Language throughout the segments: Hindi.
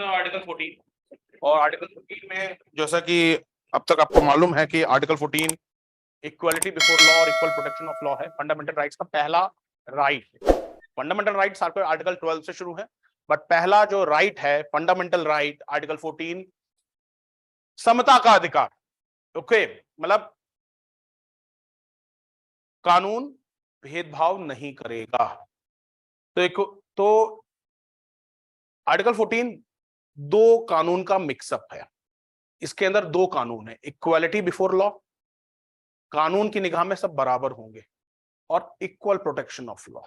आर्टिकल 14 और आर्टिकल 14 में जैसा कि अब तक आपको मालूम है कि आर्टिकल 14 इक्वालिटी बिफोर लॉ और इक्वल प्रोटेक्शन ऑफ लॉ है। फंडामेंटल राइट्स का पहला राइट। फंडामेंटल राइट्स आपको आर्टिकल 12 से शुरू है, बट पहला जो राइट है फंडामेंटल राइट आर्टिकल 14 समता का अधिकार। ओके, मतलब कानून भेदभाव नहीं करेगा। तो एक तो आर्टिकल 14 दो कानून का मिक्सअप है। इसके अंदर दो कानून है, इक्वालिटी बिफोर लॉ, कानून की निगाह में सब बराबर होंगे, और equal protection of law.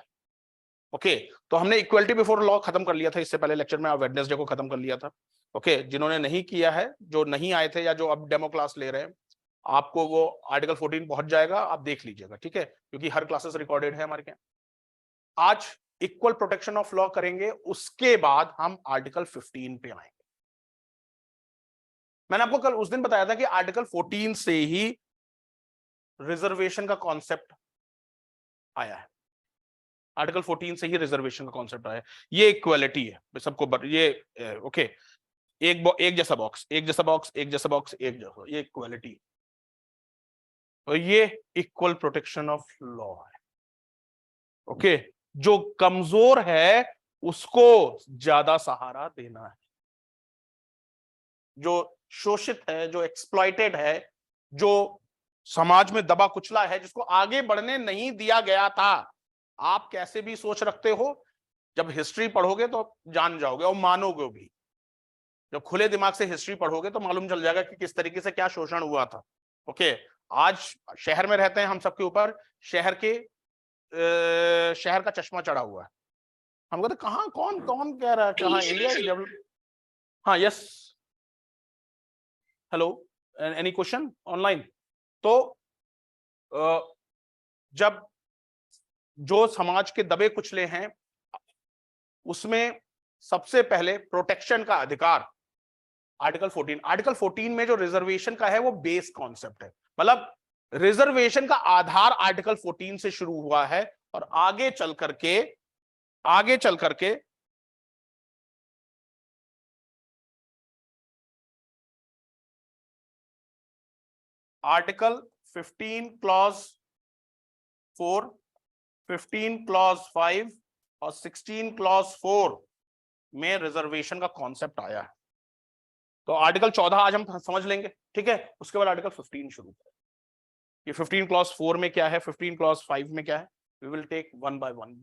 Okay, तो हमने इक्वालिटी बिफोर लॉ खत्म कर लिया था इससे पहले लेक्चर में, वेडनेसडे को खत्म कर लिया था। ओके, जिन्होंने नहीं किया है, जो नहीं आए थे या जो अब डेमो क्लास ले रहे हैं, आपको वो आर्टिकल 14 पहुंच जाएगा, आप देख लीजिएगा, ठीक है, क्योंकि हर क्लासेस रिकॉर्डेड है हमारे यहाँ। आज इक्वल प्रोटेक्शन ऑफ लॉ करेंगे, उसके बाद हम आर्टिकल 15 पे आएंगे। मैंने आपको कल उस दिन बताया था कि आर्टिकल 14 से ही रिजर्वेशन का कॉन्सेप्ट आया है। आर्टिकल 14 से ही रिजर्वेशन का कॉन्सेप्ट आया है। ये इक्वालिटी है सबको, ये ओके, एक जैसा बॉक्स, एक जैसा बॉक्स, एक जैसा बॉक्स, एक जैसा, ये इक्वालिटी। और ये इक्वल प्रोटेक्शन ऑफ लॉ है। ओके, जो कमजोर है उसको ज्यादा सहारा देना है, जो शोषित है, जो एक्सप्लॉइटेड है, जो समाज में दबा कुचला है, जिसको आगे बढ़ने नहीं दिया गया था। आप कैसे भी सोच रखते हो, जब हिस्ट्री पढ़ोगे तो जान जाओगे और मानोगे भी। जब खुले दिमाग से हिस्ट्री पढ़ोगे तो मालूम चल जाएगा कि किस तरीके से क्या शोषण हुआ था। ओके, आज शहर में रहते हैं हम सबके ऊपर, शहर का चश्मा चढ़ा हुआ है। हम कहते कहाँ, कौन कौन कह रहा है, कहाँ इंडिया इज डेवलप। हाँ, yes, hello, any question online. तो जब जो समाज के दबे कुचले हैं, उसमें सबसे पहले प्रोटेक्शन का अधिकार आर्टिकल 14 में जो रिजर्वेशन का है वो बेस कॉन्सेप्ट है। मतलब रिजर्वेशन का आधार आर्टिकल 14 से शुरू हुआ है, और आगे चल करके आर्टिकल 15 क्लॉज 4, 15 क्लॉज 5 और 16 क्लॉज 4 में रिजर्वेशन का कॉन्सेप्ट आया है। तो आर्टिकल 14 आज हम समझ लेंगे, ठीक है, उसके बाद आर्टिकल 15 शुरू करें। ये 15 क्लॉज 4 में क्या है, 15 क्लॉज 5 में क्या है, we will take one by one.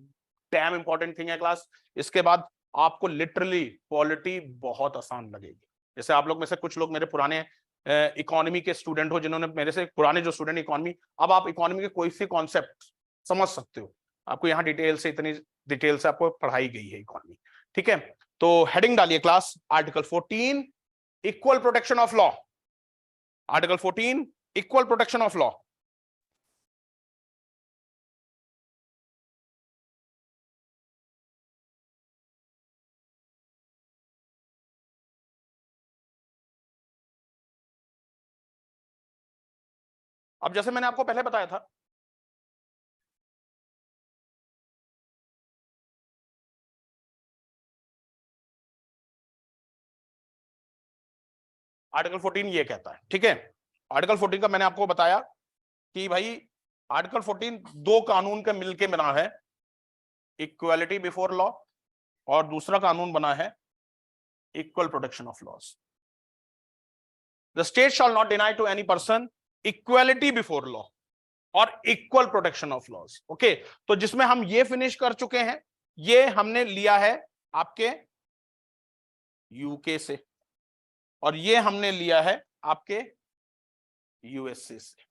Damn important thing है क्लास। इसके बाद आपको लिटरली पॉलिटी बहुत आसान लगेगी। जैसे आप लोग में से कुछ लोग मेरे पुराने इकोनॉमी के स्टूडेंट हो, जिन्होंने मेरे से पुराने जो स्टूडेंट इकोनॉमी, अब आप इकोनॉमी के कोई सी कॉन्सेप्ट समझ सकते हो। आपको यहाँ डिटेल से, इतनी डिटेल से आपको पढ़ाई गई है इकोनॉमी, ठीक है। तो हेडिंग डालिए class, article 14 equal protection of law. Article 14 equal protection of law. अब जैसे मैंने आपको पहले बताया था, आर्टिकल 14 ये कहता है, ठीक है। आर्टिकल 14 का मैंने आपको बताया कि भाई आर्टिकल 14 दो कानून के मिलके बना है, इक्वालिटी बिफोर लॉ, और दूसरा कानून बना है equal protection of laws. The state shall not deny to any person equality before law और equal protection of laws. Okay, तो जिसमें हम ये फिनिश कर चुके हैं, ये हमने लिया है आपके यूके से, और ये हमने लिया है आपके यूएसए से।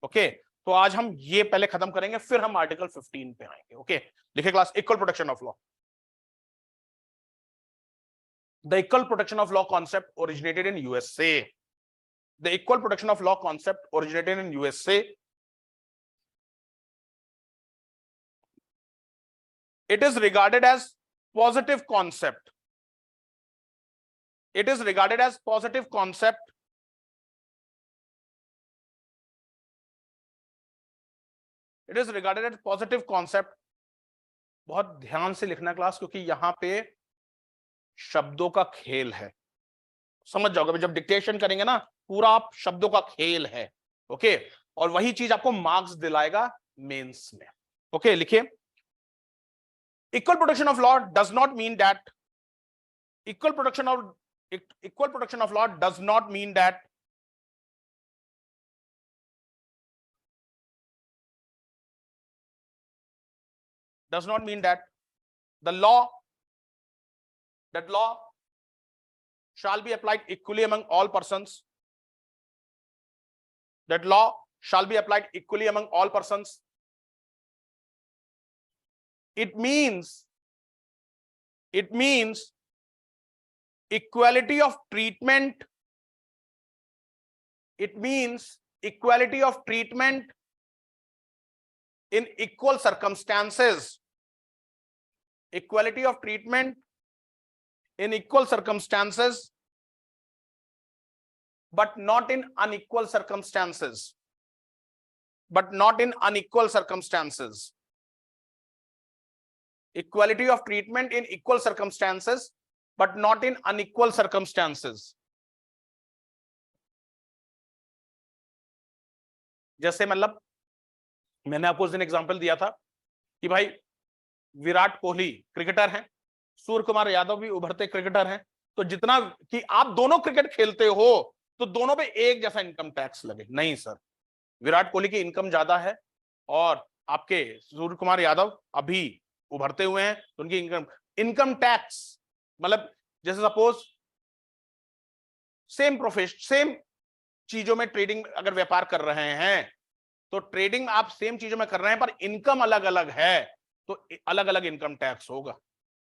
ओके, तो आज हम ये पहले खत्म करेंगे, फिर हम आर्टिकल 15 पे आएंगे। ओके, लिखे class, equal protection of law. The equal protection of law concept originated in USA. The equal protection of law concept originated in USA. It is regarded as positive concept. It is regarded as positive concept. It is regarded as positive concept. बहुत ध्यान से लिखना क्लास, क्योंकि यहां पे शब्दों का खेल है, समझ जाओगे जब डिक्टेशन करेंगे ना, पूरा आप शब्दों का खेल है। ओके, और वही चीज आपको मार्क्स दिलाएगा मेंस में। ओके, लिखिए, equal protection of law does not mean that, equal protection of law does not mean that the law shall be applied equally among all persons. That law shall be applied equally among all persons. It means equality of treatment. It means equality of treatment in equal circumstances. Equality of treatment in equal circumstances, but not in unequal circumstances. But not in unequal circumstances. Equality of treatment in equal circumstances, but not in unequal circumstances. जैसे मतलब मैंने आपको उस दिन एग्जांपल दिया था कि भाई विराट कोहली क्रिकेटर हैं, सूर्य कुमार यादव भी उभरते क्रिकेटर हैं, तो जितना कि आप दोनों क्रिकेट खेलते हो तो दोनों पे एक जैसा इनकम टैक्स लगे, नहीं सर, विराट कोहली की इनकम ज्यादा है और आपके सूर्य कुमार यादव अभी उभरते हुए हैं, तो उनकी इनकम टैक्स मतलब जैसे सपोज सेम चीजों में ट्रेडिंग अगर व्यापार कर रहे हैं तो ट्रेडिंग आप सेम चीजों में कर रहे हैं पर इनकम अलग अलग है तो अलग अलग इनकम टैक्स होगा।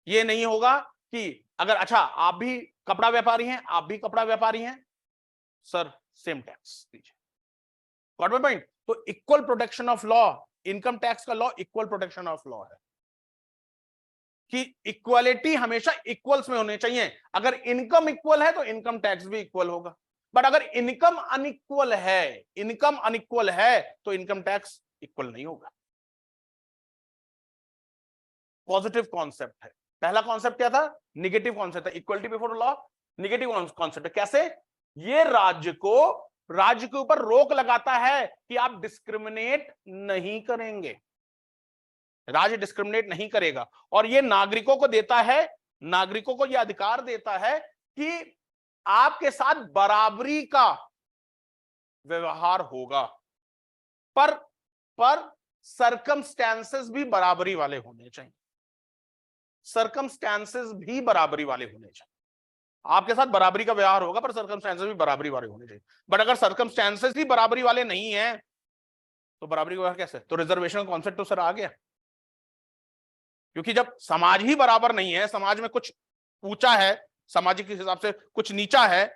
ये नहीं होगा कि अगर अच्छा आप भी कपड़ा व्यापारी हैं, आप भी कपड़ा व्यापारी हैं, सर सेम टैक्स दीजिए। Got my point? तो equal protection of law, income tax का law equal protection of law है कि इक्वालिटी हमेशा इक्वल्स में होने चाहिए। अगर इनकम इक्वल है तो इनकम टैक्स भी इक्वल होगा, बट अगर इनकम अनइक्वल है तो इनकम टैक्स इक्वल नहीं होगा। पॉजिटिव कॉन्सेप्ट है। पहला कॉन्सेप्ट क्या था? निगेटिव कॉन्सेप्ट था, equality before law negative concept है। कैसे? ये राज्य के ऊपर रोक लगाता है कि आप डिस्क्रिमिनेट नहीं करेंगे, राज्य डिस्क्रिमिनेट नहीं करेगा, और ये नागरिकों को देता है, नागरिकों को यह अधिकार देता है कि आपके साथ बराबरी का व्यवहार होगा, पर सर्कमस्टेंसेस भी बराबरी वाले होने चाहिए, सर्कमस्टेंसेस भी बराबरी वाले होने चाहिए। आपके साथ बराबरी का व्यवहार होगा पर सर्कमस्टेंसेस भी बराबरी वाले होने चाहिए। बट अगर सर्कमस्टेंसेस ही बराबरी वाले नहीं है तो बराबरी का व्यवहार कैसे? तो रिजर्वेशन का कॉन्सेप्ट तो सर आ गया, क्योंकि जब समाज ही बराबर नहीं है, समाज में कुछ ऊंचा है, सामाजिक हिसाब से कुछ नीचा है,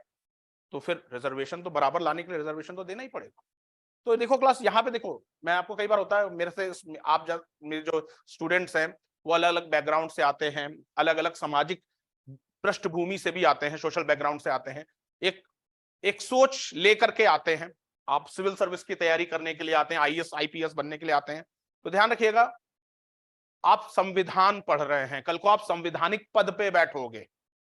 तो फिर रिजर्वेशन तो बराबर लाने के लिए रिजर्वेशन तो देना ही पड़ेगा। तो देखो क्लास, यहाँ पे देखो, मैं आपको कई बार होता है मेरे से आप मेरे जो स्टूडेंट्स हैं वो अलग अलग बैकग्राउंड से आते हैं, अलग अलग सामाजिक पृष्ठभूमि से भी आते हैं, सोशल बैकग्राउंड से आते हैं, एक सोच लेकर के आते हैं। आप सिविल सर्विस की तैयारी करने के लिए आते हैं, आईएएस आईपीएस बनने के लिए आते हैं, तो ध्यान रखिएगा आप संविधान पढ़ रहे हैं, कल को आप संवैधानिक पद पे बैठोगे,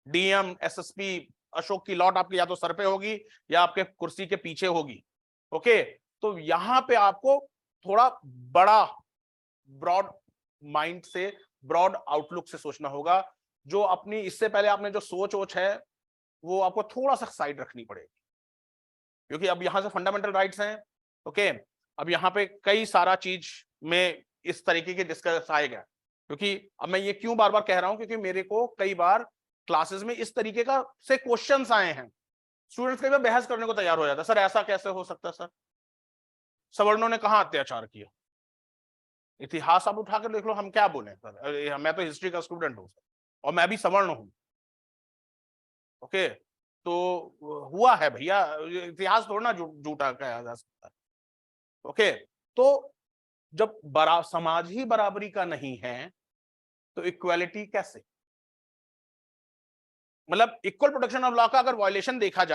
डीएम एसएसपी, अशोक की लॉट आपकी या तो सर पे होगी या आपके कुर्सी के पीछे होगी। ओके, तो यहां पे आपको थोड़ा बड़ा ब्रॉड माइंड से, ब्रॉड आउटलुक से सोचना होगा। जो अपनी इससे पहले आपने जो सोच है वो आपको थोड़ा सा साइड रखनी पड़ेगी, क्योंकि अब यहां से फंडामेंटल राइट्स हैं। ओके, अब यहाँ पे कई सारा चीज में इस तरीके के डिस्कस आएगा, क्योंकि अब मैं ये क्यों बार बार कह रहा हूं, क्योंकि मेरे को कई बार क्लासेस में इस तरीके का से क्वेश्चंस आए हैं, स्टूडेंट्स कई बार बहस करने को तैयार हो जाता है, सर ऐसा कैसे हो सकता है, सर सवर्णों ने कहां अत्याचार किया, इतिहास आप उठा कर देख लो, हम क्या बोले सर, मैं तो हिस्ट्री का स्टूडेंट हूं और मैं भी सवर्ण हूं। ओके, तो हुआ है भैया, इतिहास थोड़ा ना झूठा कहा जा सकता है। ओके, तो जब समाज ही बराबरी का नहीं है तो इक्वालिटी कैसे? मतलब इक्वल प्रोटेक्शन ऑफ लॉ का अगर वायलेशन देखा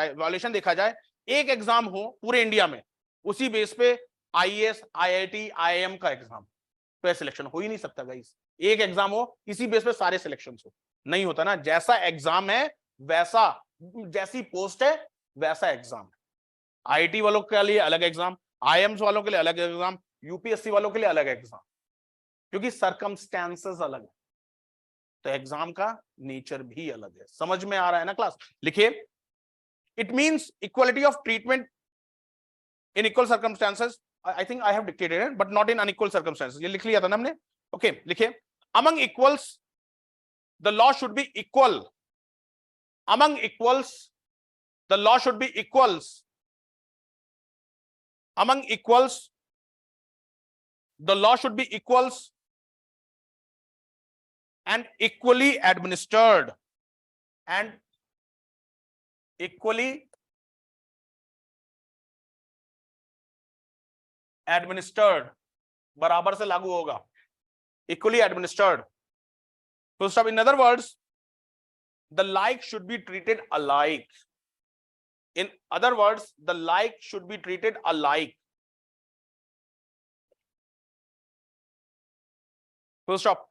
जाए, एक एग्जाम हो पूरे इंडिया में, उसी बेस पे आईएएस, आईआईटी, आईआईएम का एग्जाम, तो सिलेक्शन हो ही नहीं सकता गाइस। एक एग्जाम हो इसी बेस पे सारे सिलेक्शन हो, नहीं होता ना। जैसा एग्जाम है वैसा, जैसी पोस्ट है वैसा एग्जाम है। आईआईटी वालों के लिए अलग एग्जाम, आईएम्स वालों के लिए अलग एग्जाम, यूपीएससी वालों के लिए अलग एग्जाम, क्योंकि सरकमस्टेंसेस अलग है, तो एग्जाम का नेचर भी अलग है। समझ में आ रहा है ना क्लास? लिखिए, it means equality of treatment in equal circumstances. I think I have dictated it but not in unequal circumstances, ये लिख लिया था ना हमने। ओके, लिखिए, among equals the law should be equal, among equals the law should be equals, among equals the law should be equals and equally administered, and equally administered, बराबर से लागू होगा, equally administered. So stop. In other words, the like should be treated alike. In other words, the like should be treated alike. So stop.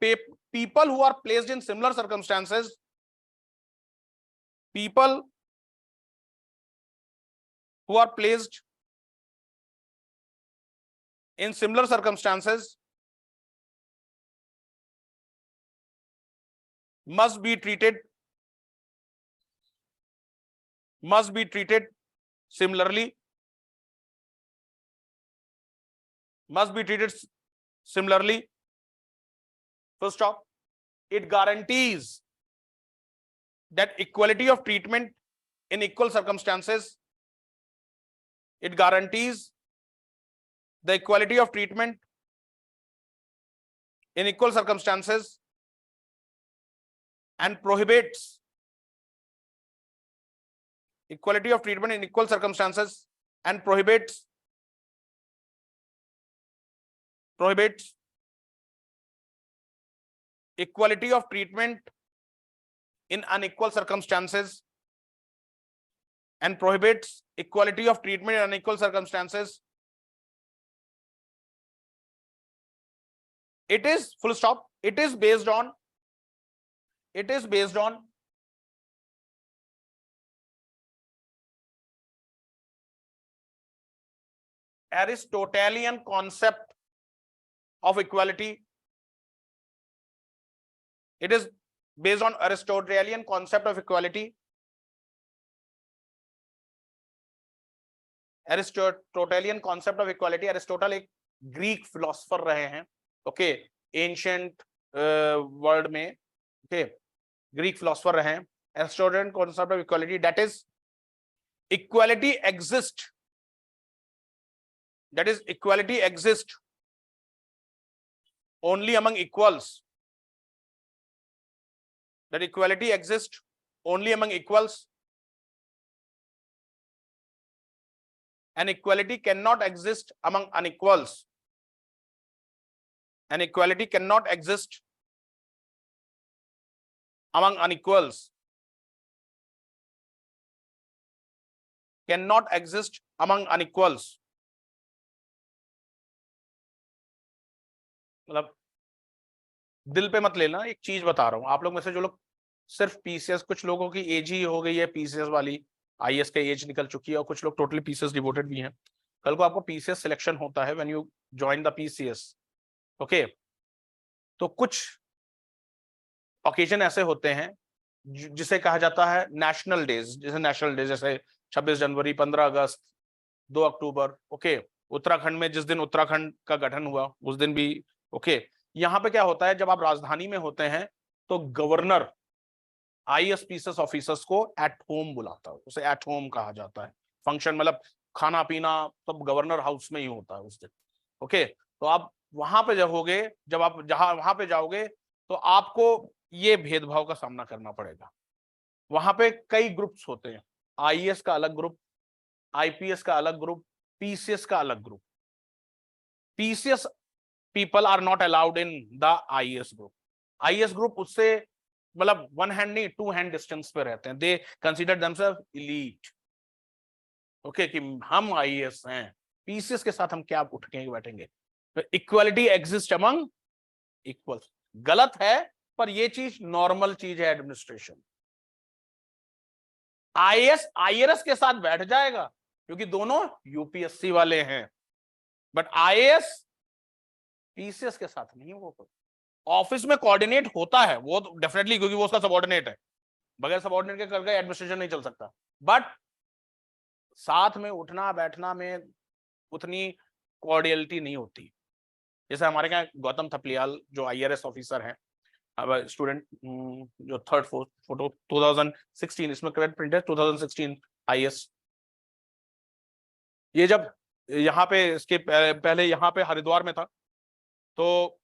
People who are placed in similar circumstances, people who are placed in similar circumstances must be treated similarly, must be treated similarly. Full stop. It guarantees that equality of treatment in equal circumstances, it guarantees the equality of treatment in equal circumstances and prohibits equality of treatment in equal circumstances and prohibits equality of treatment in unequal circumstances and prohibits equality of treatment in unequal circumstances. It is, full stop, it is based on Aristotelian concept of equality. It is based on Aristotelian concept of equality. Aristotelian concept of equality. Aristotle एक ग्रीक फिलोसफर रहे हैं, ओके, एंशिएंट वर्ल्ड में, ओके, ग्रीक फिलोसफर रहे हैं. Aristotelian concept of equality, that is equality exists, that is equality exists only among equals, that equality exists only among equals, and equality cannot exist among unequals, and equality cannot exist among unequals, cannot exist among unequals. मतलब दिल पे मत लेना, एक चीज बता रहा हूं. आप लोग में से जो लोग सिर्फ पीसीएस, कुछ लोगों की एज ही हो गई है पीसीएस वाली, आईएएस का एज निकल चुकी है, और कुछ लोग टोटली पीसीएस डिवोटेड भी हैं. कल को आपको पीसीएस सिलेक्शन होता है when you join the PCS, okay. तो कुछ ओकेजन ऐसे होते हैं जिसे कहा जाता है नेशनल डेज, जैसे नेशनल डे, जैसे 26 जनवरी, 15 अगस्त, 2 अक्टूबर, ओके. उत्तराखंड में जिस दिन उत्तराखंड का गठन हुआ उस दिन भी, ओके. यहाँ पे क्या होता है, जब आप राजधानी में होते हैं तो गवर्नर आईएएस पीसीएस ऑफिसर्स को एट होम बुलाता है, उसे एट होम कहा जाता है. फंक्शन मतलब खाना पीना सब गवर्नर हाउस में ही होता है उस दिन, ओके. तो आप वहां पे जाओगे, जब आप वहां पे जाओगे तो आपको ये भेदभाव का सामना करना पड़ेगा. वहां पे कई ग्रुप्स होते हैं, आईएएस का अलग ग्रुप, आईपीएस का अलग ग्रुप, पीसीएस का अलग group. PCS people are not allowed in the IAS group. IAS group उससे मतलब वन हैंड नहीं, टू हैंड डिस्टेंस पे रहते हैं. दे कंसीडर themselves elite, ओके, कि हम आईएएस हैं, पीसीएस के साथ हम क्या उठ के बैठेंगे. Equality exist among equal. गलत है, पर ये चीज नॉर्मल चीज है एडमिनिस्ट्रेशन। आईएएस आईआरएस के साथ बैठ जाएगा क्योंकि दोनों यूपीएससी वाले हैं, बट आईएएस पीसीएस के साथ नहीं। वो ऑफिस में कोऑर्डिनेट होता है वो तो डेफिनेटली, क्योंकि वो उसका सबऑर्डिनेट है, बगैर सबऑर्डिनेट के करके एडमिनिस्ट्रेशन नहीं चल सकता। बट साथ में उठना बैठना में उतनी कॉर्डियलिटी नहीं होती। जैसे हमारे यहाँ गौतम थपलियाल जो आईआरएस ऑफिसर हैं, अब स्टूडेंट जो थर्ड फोटो 2016, इसमें करेक्ट प्रिंट है 2016 आईएएस। ये जब यहाँ पे इसके पहले यहाँ पे हरिद्वार में था, तो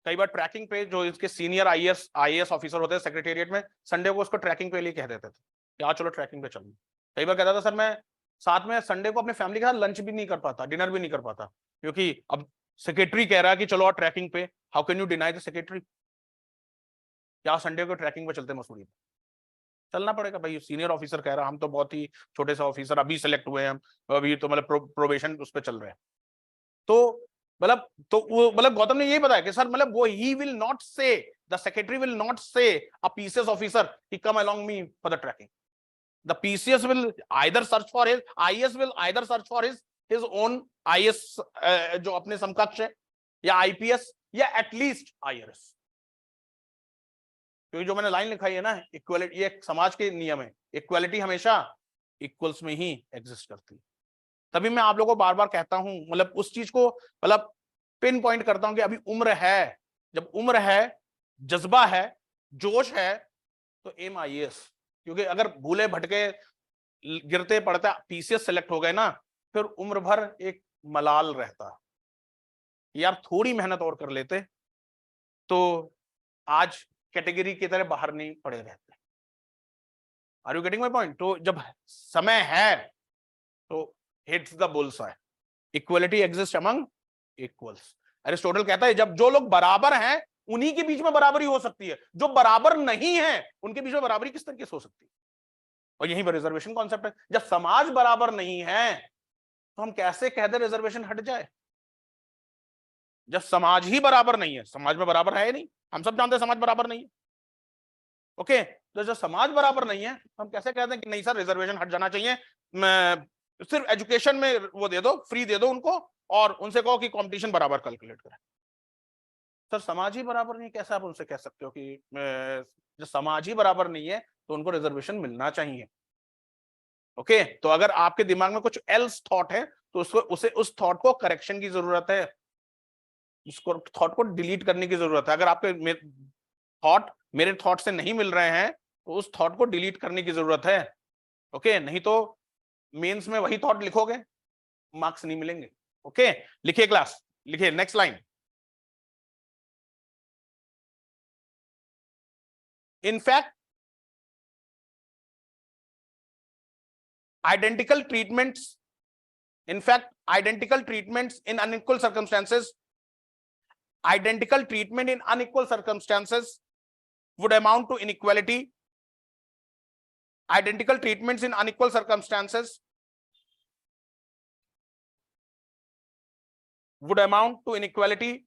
कई बार ट्रैकिंग पे जो इसके सीनियर आईएएस ऑफिसर होते हैं सेक्रेटेरिएट में, संडे को उसको ट्रैकिंग पे लिए कह देते थे कि हाँ चलो ट्रैकिंग पे चलो। कई बार कहता था सर मैं साथ में संडे को अपने फैमिली के साथ लंच भी नहीं कर पाता, डिनर भी नहीं कर पाता, क्योंकि अब सेक्रेटरी कह रहा है कि चलो आप ट्रैकिंग पे, how can you deny the secretary? क्या संडे को ट्रैकिंग पे चलते मसूरी पे? चलना पड़ेगा भाई, सीनियर ऑफिसर कह रहा, हम तो बहुत ही छोटे से ऑफिसर अभी सेलेक्ट हुए हैं, अभी तो मतलब प्रोबेशन उस पर चल रहे हैं। तो मतलब गौतम ने यही बताया कि सर मतलब वो he will not say, the secretary will not say a PCS officer कि come along me for the trekking. The PCS will either search for his, IAS will either search for his own IAS जो अपने समकक्ष है, या आईपीएस, या एटलीस्ट आईआरएस। क्योंकि जो मैंने लाइन लिखाई है ना, इक्वालिटी, ये समाज के नियम है, इक्वालिटी हमेशा इक्वल्स में ही एग्जिस्ट करती है। तभी मैं आप लोगों को बार बार कहता हूं, मतलब उस चीज को मतलब पिन पॉइंट करता हूं कि अभी उम्र है, जब उम्र है, जज्बा है, जोश है, तो एम आईएएस। क्योंकि अगर भूले भटके गिरते पड़ते पीसीएस सेलेक्ट हो गए ना, फिर उम्र भर एक मलाल रहता, यार थोड़ी मेहनत और कर लेते तो आज कैटेगरी की तरह बाहर नहीं पड़े रहते। Are you getting my point? तो जब समय है तो hits the bull's eye, equality exist among equals. Aristotle कहता है जब जो लोग बराबर हैं उन्हीं के बीच में बराबरी हो सकती है, जो बराबर नहीं है उनके बीच में बराबरी किस तरीके से हो सकती है? और यहीं पर रिजर्वेशन कॉन्सेप्ट है। जब समाज बराबर नहीं है तो हम कैसे कह दे रिजर्वेशन हट जाए? जब समाज ही बराबर नहीं है, समाज में बराबर है नहीं, हम सब जानते हैं समाज बराबर नहीं है। ओके, तो जब समाज बराबर नहीं है हम कैसे कहते हैं कि नहीं सर रिजर्वेशन हट जाना चाहिए, सिर्फ एजुकेशन में वो दे दो, फ्री दे दो उनको, और उनसे कहो कि कंपटीशन बराबर कैलकुलेट करें। सर समाज ही बराबर नहीं, कैसे आप उनसे कह सकते हो कि जब समाज ही बराबर नहीं है तो उनको रिजर्वेशन मिलना चाहिए? ओके, तो अगर आपके दिमाग में कुछ एल्स थॉट है तो उसको उस थॉट को करेक्शन की जरूरत है, उसको थॉट को डिलीट करने की जरूरत है। अगर आपके थॉट मेरे थॉट से नहीं मिल रहे हैं तो उस थॉट को डिलीट करने की जरूरत है। ओके, नहीं तो मेंस में वही थॉट लिखोगे, मार्क्स नहीं मिलेंगे। ओके, लिखिए क्लास, लिखिए next line. In fact, identical treatments, identical treatments in unequal circumstances, identical treatment in unequal circumstances would amount to inequality. Identical treatments in unequal circumstances would amount to inequality.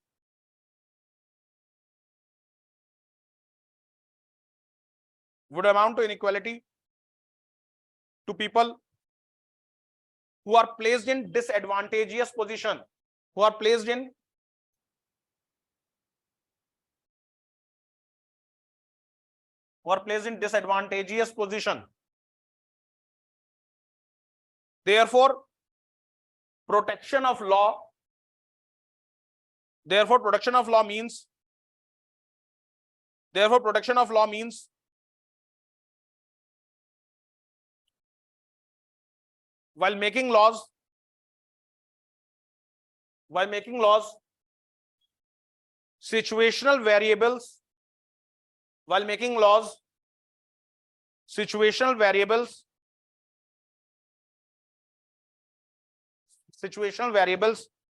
Would amount to inequality to people who are placed in disadvantageous position, who are placed in disadvantageous position. Therefore, protection of law means while making laws, situational variables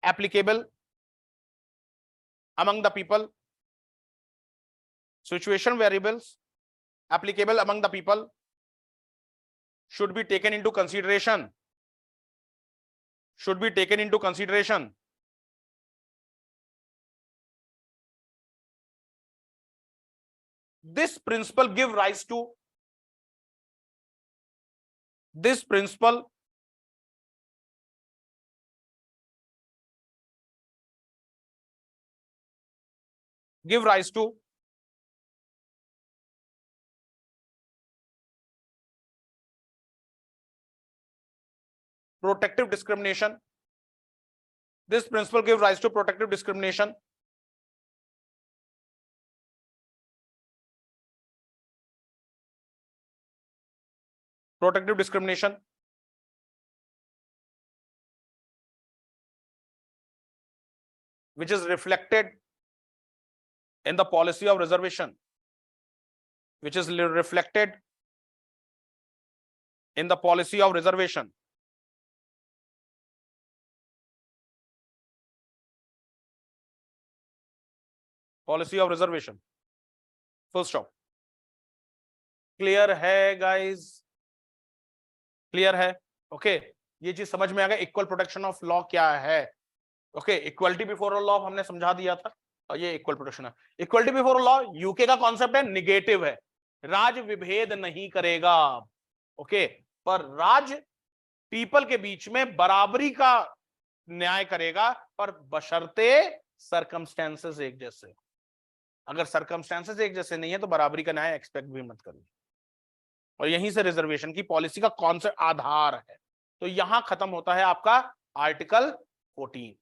applicable among the people, should be taken into consideration This principle give rise to, this principle give rise to protective discrimination. This principle give rise to protective discrimination. Protective discrimination. Which is reflected in the policy of reservation. Which is reflected in the policy of reservation. Policy of reservation. Full stop. Clear है गाइस? क्लियर है? ओके ये चीज समझ में आ गया इक्वल प्रोटेक्शन ऑफ लॉ क्या है. ओके इक्वलिटी बिफोर लॉ हमने समझा दिया था और ये इक्वल प्रोटेक्शन है. इक्वलिटी बिफोर लॉ यूके का कॉन्सेप्ट है, निगेटिव है, राज विभेद नहीं करेगा. ओके पर राज पीपल के बीच में बराबरी का न्याय करेगा, पर बशर्ते सर्कमस्टेंसेस एक जैसे. अगर सर्कमस्टेंसेस एक जैसे नहीं है तो बराबरी का न्याय एक्सपेक्ट भी मत करिए. और यहीं से रिजर्वेशन की पॉलिसी का कौन सा आधार है. तो यहां खत्म होता है आपका आर्टिकल 14.